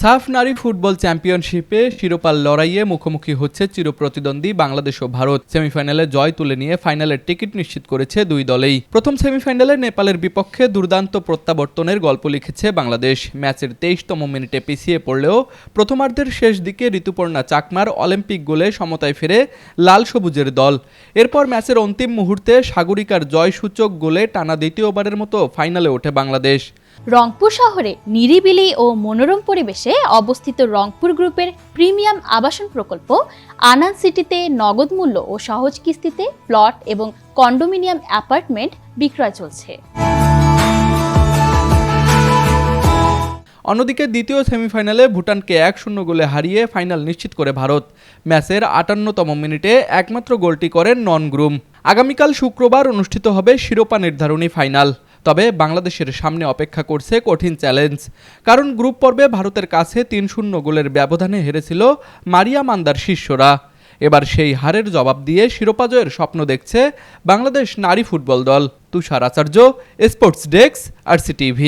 সাফ নারী ফুটবল চ্যাম্পিয়নশিপে শিরোপার লড়াইয়ে মুখোমুখি হচ্ছে চিরপ্রতিদ্বন্দ্বী বাংলাদেশ ও ভারত। সেমিফাইনালে জয় তুলে নিয়ে ফাইনালের টিকিট নিশ্চিত করেছে দুই দলেই। প্রথম সেমিফাইনালে নেপালের বিপক্ষে দুর্দান্ত প্রত্যাবর্তনের গল্প লিখেছে বাংলাদেশ। ম্যাচের 23তম মিনিটে পিছিয়ে পড়লেও প্রথমার্ধের শেষ দিকে ঋতুপর্ণা চাকমার অলিম্পিক গোলে সমতায় ফেরে লাল সবুজের দল। এরপর ম্যাচের অন্তিম মুহূর্তে সাগরিকার জয়সূচক গোলে টানা দ্বিতীয়বারের মতো ফাইনালে ওঠে বাংলাদেশ। রংপুর শহরে নিরিবিলি ও মনোরম পরিবেশে অবস্থিত রংপুর গ্রুপের প্রিমিয়াম আবাসন প্রকল্প আনান সিটিতে নগদ মূল্য ও সহজ কিস্তিতে প্লট এবং কন্ডোমিনিয়াম অ্যাপার্টমেন্ট বিক্রয় চলছে। অন্যদিকে দ্বিতীয় সেমিফাইনালে ভুটানকে 1-0 গোলে হারিয়ে ফাইনাল নিশ্চিত করে ভারত। ম্যাচের 58তম মিনিটে একমাত্র গোলটি করেন নন গ্রুম। আগামীকাল শুক্রবার অনুষ্ঠিত হবে শিরোপা নির্ধারণী ফাইনাল। তবে বাংলাদেশের সামনে অপেক্ষা করছে কঠিন চ্যালেঞ্জ, কারণ গ্রুপ পর্বে ভারতের কাছে 3-0 গোলের ব্যবধানে হেরেছিল মারিয়া মান্দার শিষ্যরা। এবার সেই হারের জবাব দিয়ে শিরোপা জয়ের স্বপ্ন দেখছে বাংলাদেশ নারী ফুটবল দল। তুষার আচার্য, স্পোর্টস ডেস্ক, RCTV।